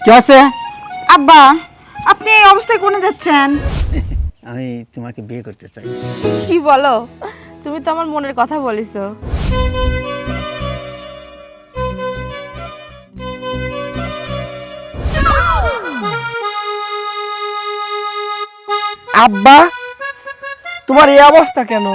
কি আছে? আব্বা, আপনি এই অবস্থায় কোনে যাচ্ছেন? আমি তোমাকে বিয়ে করতে চাই। কি বলো? তুমি তো আমার মনের কথা বলিছো। আব্বা, তোমার এই অবস্থা কেন?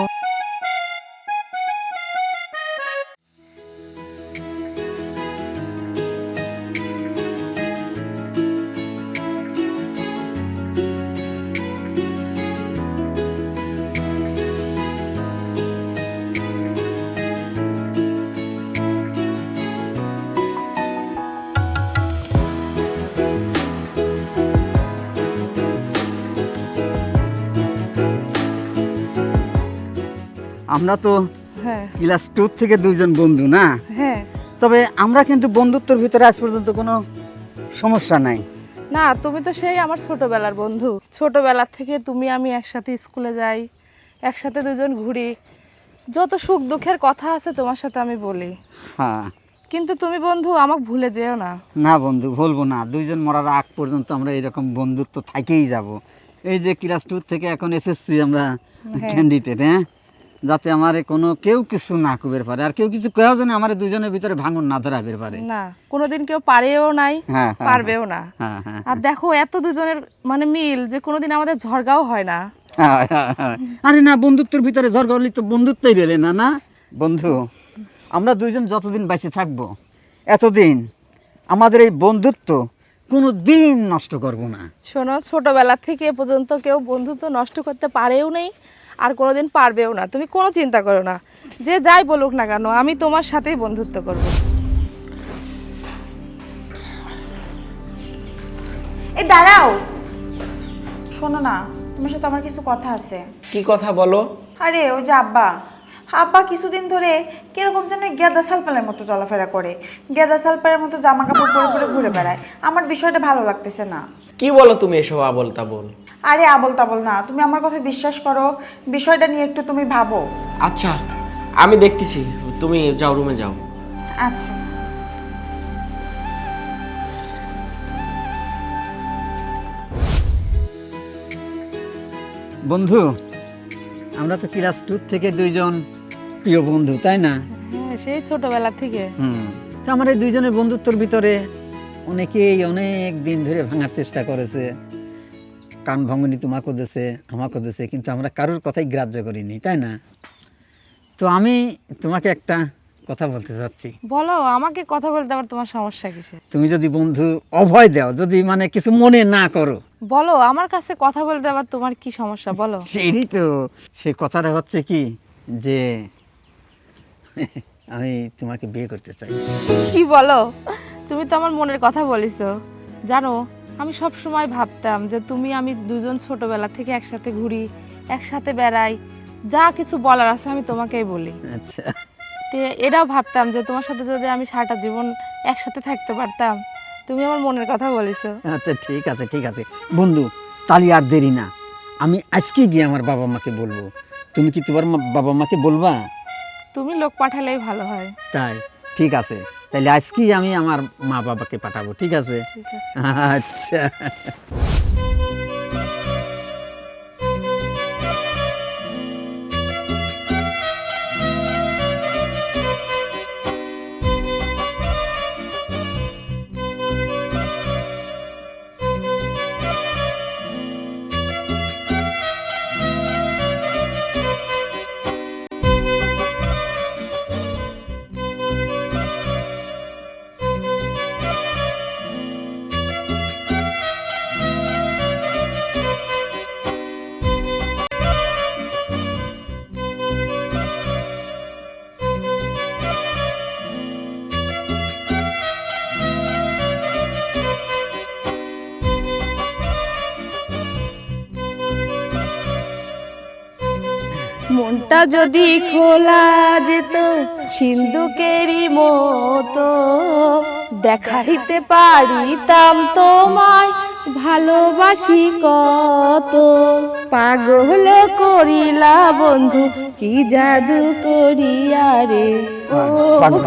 আমরা তো হ্যাঁ ক্লাস 2 থেকে দুইজন বন্ধু না? হ্যাঁ। তবে আমরা কিন্তু বন্ধুত্বের ভিতরে আজ পর্যন্ত কোনো সমস্যা নাই। না, তুমি তো সেই আমার ছোটবেলার বন্ধু। ছোটবেলা থেকে তুমি আমি একসাথে স্কুলে যাই, একসাথে দুজন ঘুরি, যত সুখ দুঃখের কথা আছে তোমার সাথে আমি বলি। হ্যাঁ। কিন্তু তুমি বন্ধু আমাকে ভুলে যেও না। না বন্ধু, বলবো না। দুইজন মরার আগ পর্যন্ত আমরা এরকম বন্ধুত্ব থাকেই যাব। এই যে ক্লাস 2 থেকে এখন এসএসসি আমরা ক্যান্ডিডেট, হ্যাঁ, যাতে আমার কোনো কেউ কিছু না কবের পারে, আর কেউ কিছু কেউ যেন আমার দুইজনের ভিতরে ভাঙন না ধরাবের পারে। না, কোনোদিন কেউ পারেও নাই, হ্যাঁ, হ্যাঁ, পারবেও না। হ্যাঁ, হ্যাঁ, আর দেখো এত দুজনের মানে মিল যে কোনোদিন আমাদের ঝগড়াও হয় না। হ্যাঁ, হ্যাঁ, হ্যাঁ। আরে না, বন্ধুত্বের ভিতরে ঝড় হলে তো বন্ধুত্বই রইলে না। না বন্ধু, আমরা দুইজন যতদিন বেঁচে থাকবো এতদিন আমাদের এই বন্ধুত্ব কোনো দিন নষ্ট করব না। শোনো, ছোটবেলা থেকে এ পর্যন্ত কেউ বন্ধুত্ব নষ্ট করতে পারেও নেই, আর কোনোদিন পারবেও না। তুমি কোনো চিন্তা করো না, যে যাই বলুক না কেন আমি তোমার সাথেই বন্ধুত্ব করব। এই দাঁড়াও, শোনো না, তোমার সাথে আমার কিছু কথা আছে। কি কথা বলো? আরে ওই যে আব্বা, আব্বা কিছুদিন ধরে কিরকম যেন গেদা সালপালের মতো চলাফেরা করে, গেদা সালপালের মতো জামা কাপড় পরে পরে ঘুরে বেড়ায়। আমার বিষয়টা ভালো লাগতেছে না। কি বলো তুমি এসব আবল তাবল? আরে আবল তাবল না, তুমি আমার কথা বিশ্বাস করো, বিষয়টা নিয়ে একটু তুমি ভাবো। আচ্ছা, আমি দেখতেছি, তুমি যাও, রুমে যাও। আচ্ছা। বন্ধু, আমরা তো ক্লাস 2 থেকে দুইজন প্রিয় বন্ধু, তাই না? হ্যাঁ, সেই ছোটবেলা থেকে। তো আমার এই দুইজনের বন্ধুত্বের ভিতরে অনেকেই অনেক দিন ধরে ভাঙার চেষ্টা করেছে, কান ভঙ্গনি তোমাকেও দিয়েছে, আমাকেও দিয়েছে, কিন্তু আমরা কারোর কথাই গ্রাহ্য করিনি, তাই না? তো আমি তোমাকে একটা কথা বলতে চাচ্ছি। বলো, আমাকে কথা বলতে আবার তোমার সমস্যা কিসে? তুমি যদি বন্ধু অভয় দাও, যদি মানে কিছু মনে না করো। বলো, আমার কাছে কথা বলতে আবার তোমার কি সমস্যা বলো? সেই তো, সে কথাটা হচ্ছে কি যে আমি তোমাকে বিয়ে করতে চাই। কি বলো? তুমি তো আমার মনের কথা বলিছো। জানো, আমি সব সময় ভাবতাম যে তুমি আমি দুজন ছোটবেলা থেকে একসাথে ঘুরি, একসাথে বেড়াই, যা কিছু বলার আছে আমি তোমাকেই বলি। আচ্ছা, তো এটাও ভাবতাম যে তোমার সাথে যদি আমি সারাটা জীবন একসাথে থাকতে পারতাম। তুমি আমার মনের কথা বলিছো। আচ্ছা, ঠিক আছে, ঠিক আছে বন্ধু, তাহলে আর দেরি না, আমি আজকে গিয়ে আমার বাবা মাকে বলবো। তুমি কি তোমার বাবা মাকে বলবা? তুমি লোক পাঠালেই ভালো হয়। তাই? ঠিক আছে, তাহলে আজকেই আমি আমার মা বাবাকে পাঠাবো, ঠিক আছে? ঠিক আছে। আচ্ছা। মনটা যদি খোলা যেত সিন্ধুকেরই মতো, দেখাইতে পারিতাম তোমায় ভালোবাসি কত। পাগল করিলা বন্ধু কি জাদু করিয়া রে, ও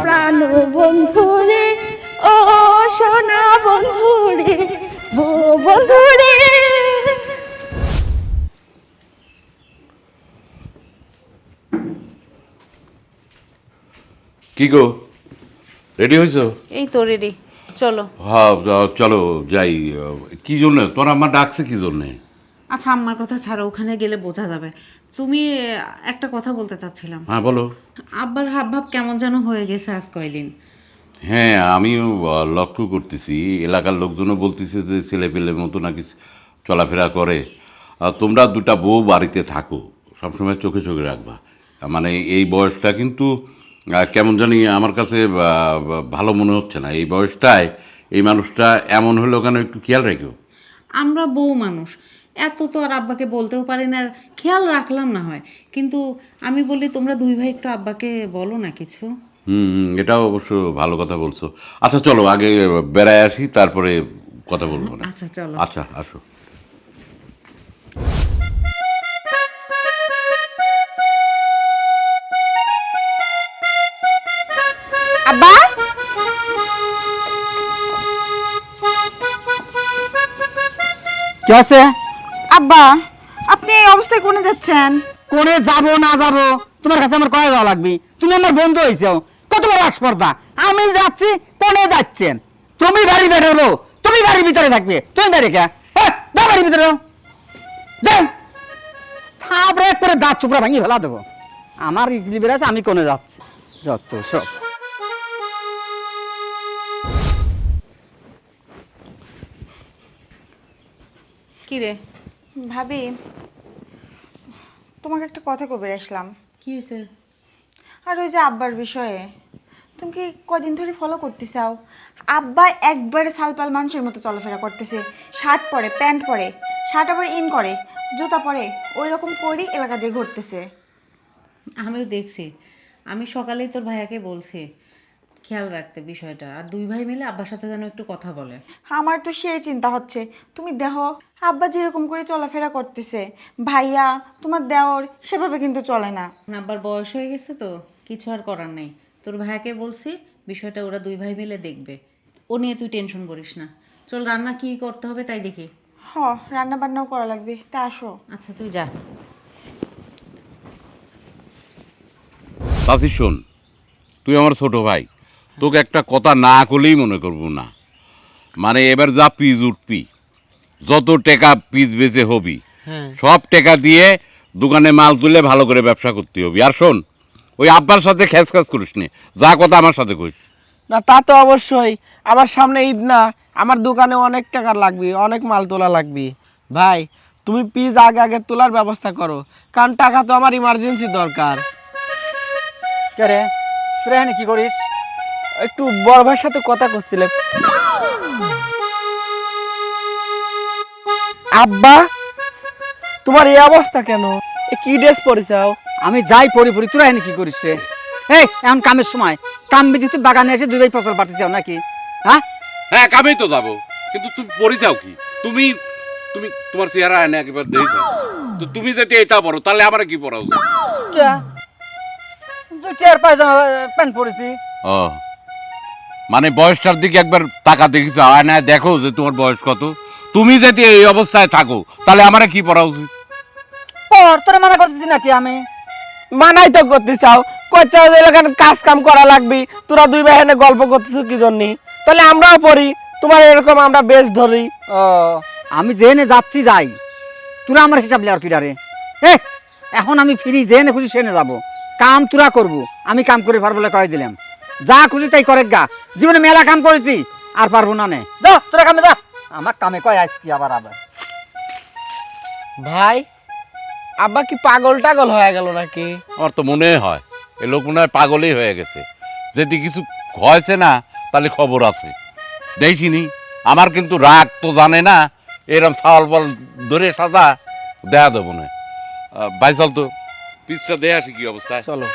প্রাণ বন্ধু রে, ও ও সোনা বন্ধু রে, বন্ধু রে। কি গো, রেডি হয়েছো? এই তো রেডি, চলো। হ্যাঁ চলো যাই। কি জন্য তোর আম্মা ডাকছে কি জন্যে? আচ্ছা আম্মার কথা ছাড়ো, ওখানে গেলে বোঝা যাবে। তুমি একটা কথা বলতে চাচ্ছিলাম। হ্যাঁ বলো। আব্বার হাবভাব কেমন যেন হয়ে গেছে আজ কয়দিন। হ্যাঁ আমিও লক্ষ্য করতেছি, এলাকার লোকজনও বলতেছে যে ছেলে পেলের মতো নাকি চলাফেরা করে। আর তোমরা দুটা বউ বাড়িতে থাকো, সবসময় চোখে চোখে রাখবা। মানে এই বয়সটা কিন্তু কেমন জানি আমার কাছে ভালো মনে হচ্ছে না। এই বয়সটায় এই মানুষটা এমন হলো কেন, একটু খেয়াল রেখো। আমরা বউ মানুষ, এত তো আর আব্বাকে বলতেও পারি না, আর খেয়াল রাখলাম না হয়। কিন্তু আমি বলি তোমরা দুই ভাই একটু আব্বাকে বলো না কিছু। এটাও অবশ্য ভালো কথা বলছো। আচ্ছা চলো আগে বেড়ায় আসি, তারপরে কথা বলবো না। আচ্ছা চলো। আচ্ছা আসো। আব্বা, কি আছে? আব্বা, আপনি এই অবস্থায় কোনে যাচ্ছেন? কোনে যাব না যাব তোমার কাছে আমার কয়ে যাওয়া লাগবে? তুমি আমার বন্ধু হয়েছো, কত বড় আস্পর্ধা। আমি যাচ্ছি, কোনে যাচ্ছেন? তুমি বাড়ি বেরোলো, তুমি বাড়ির ভিতরে থাকবে। তুমি বাইরে কে? দাও বাড়ির ভিতরে যাও। থাপড়ে করে দাঁত চুপড়া ভাঙি ফেলা দেবো। আমার ইডলি বেড়েছে, আমি কোনে যাচ্ছি, যত সব। কি রে, ভাবি, তোমাকে একটা কথা কবে আসলাম। কি হয়েছে? আর ওই যে আব্বার বিষয়ে তুমি কি কদিন ধরে ফলো করতে চাও? আব্বা একবারে সালপাল মানুষের মতো চলাফেরা করতেছে। শার্ট পরে, প্যান্ট পরে, শার্ট আবার ইন করে, জুতা পরে, ওই রকম করেই এলাকা দিয়ে ঘুরতেছে। আমিও দেখছি, আমি সকালেই তোর ভাইয়াকে বলছি খেয়াল রাখতে বিষয়টা, আর দুই ভাই মিলে আব্বার সাথে যেন একটু কথা বলে। আমার তো সেই চিন্তা হচ্ছে, তুমি দেখো আব্বা যেরকম করে চলাফেরা করতেছে, ভাইয়া তোমার দেওর সেভাবে কিন্তু চলে না। আব্বার বয়স হয়ে গেছে তো, কিছু আর করার নেই। তোর ভাইয়াকে বলছি বিষয়টা ওরা দুই ভাই মিলে দেখবে, ও নিয়ে তুই টেনশন করিস না। চল রান্না কি করতে হবে তাই দেখি। হ, রান্না বান্নাও করা লাগবে, তা আসো। আচ্ছা তুই যা। চাচি শোন, তুই আমার ছোট ভাই, তোকে একটা কথা না করলেই মনে করবো না। মানে এবার যা পিস উঠবি, যত টাকা পিস বেচে হবি, সব টাকা দিয়ে দোকানে মাল তুলে ভালো করে ব্যবসা করতে হবে। আর শোন, ওই আব্বার সাথে খ্যাচ খ্যাচ করিস নে, যা কথা আমার সাথে কইস। না তা তো অবশ্যই, আমার সামনে ঈদ না, আমার দোকানে অনেক টাকা লাগবে, অনেক মাল তোলা লাগবে। ভাই তুমি প্লিজ আগে আগে তোলার ব্যবস্থা করো, কারণ টাকা তো আমার ইমার্জেন্সি দরকার। কে রে, তুই এখানে কি করিস? একটু বড় ভাইয়ের সাথে কথা করছিলাম। আব্বা, তোমার এই অবস্থা কেন? এ কি ড্রেস পরেছাও? আমি যাই পরি পরি, তোরা এনে কি করিস রে? এই এখন কামের সময়, কাম বিধি তুই বাগানে এসে দুই ভাই ফসল পাঠতে চাও নাকি? হ্যাঁ হ্যাঁ কামেই তো যাবো, কিন্তু তুমি পড়ে যাও কি? তুমি তুমি তোমার চেহারা এনে একবার দেখে যাও তো। তুমি যদি এটা পড়ো তাহলে আমার কি পড়া উচিত? চেয়ার পায়জামা প্যান্ট পরেছি। ও মানে বয়সটার দিকে একবার টাকা দেখিস, না দেখো যে তোমার বয়স কত। তুমি যদি এই অবস্থায় থাকো তাহলে আমার কি পড়া উচিত? পর তোরা মানা করতেছি নাকি আমি? মানাই তো করতে চাও, কচ্ছাও যে এলাকার কাজ কাম করা লাগবে, তোরা দুই ভাই এনে গল্প করতেছো কি জন্য? তাহলে আমরাও পড়ি, তোমার এরকম আমরা বেশ ধরি। ও আমি যেনে যাচ্ছি যাই, তোরা আমার হিসাব লে আর কি ডারে? এখন আমি ফিরি, যেনে খুশি সেনে যাবো। কাম তোরা করবো, আমি কাম করে পারবো বলে কয়ে দিলাম। যা খুশি তাই করে গা, জীবনে মেলা কাম করেছি, আর পারবো না নে। যা তোরা কামে যা, আমার কামে কয় আজকে আবার আবার। ভাই আব্বা কি পাগল টাগল হয়ে গেল নাকি? আমার তো মনে হয় এ লোক মনে হয় পাগলই হয়ে গেছে। যদি কিছু হয়েছে না তাহলে খবর আছে। দেখিনি আমার কিন্তু রাগ তো জানে না, এরম ছাওয়াল বল ধরে সাজা দেয়া দেবো না। ভাই চল তো পিসটা দেয়া আসি কি অবস্থায়। চলো।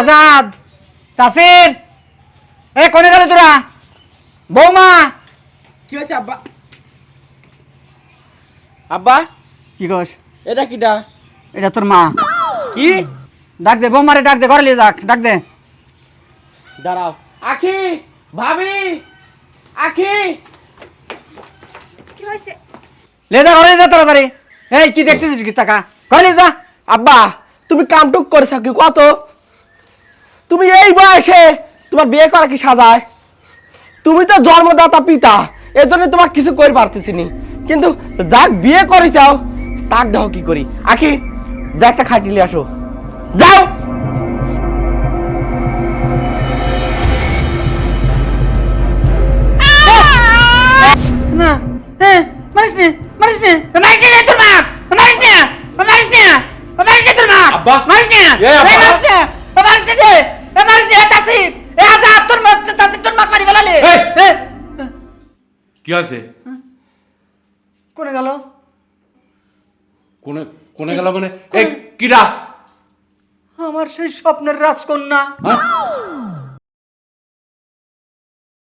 আজাদ, তাসির, এ কোনে গেল তোরা? বৌমা, কি হয়েছে আব্বা? আব্বা কি কস? এটা কিটা? এটা তোর মা। কি? ডাক দে, বৌমারে ডাক দে, ঘরে নিয়ে যাক, ডাক দে। দাঁড়াও। আখি, ভাবি, আখি। কি হয়েছে? লে যা, ঘরে যা তাড়াতাড়ি। এই কি দেখতেছিস কি টাকা? ঘরে নিয়ে যা। আব্বা তুমি কামটুক করে থাকি কত? তুমি এই বয়সে তোমার বিয়ে করা কি সাজায়? তুমি তো জন্মদাতা পিতা, এর জন্য তোমার কিছু করে পারতেছি নি, কিন্তু যাক বিয়ে করে চাও তাক দেখো কি করি। আখি যা একটা খাটিলে আসো, যাও। না, মারিস নে, মারিস নে, মারিস নে তোর মা, মারিস নে, মারিস নে, মারিস নে তোর মা, আব্বা! মারিস নে, এ আব্বা! মারিস নে, মারিস নে, মারিস নে, তাসির, এ আজাদ তোর মা, তাসির তোর মা মারি ফেলালে। এই! কি আছে? কোনে গেল? কোনে কোনে গেল মানে? এই কিরা? আমার সেই স্বপ্নের রাজকন্যা। হ্যাঁ?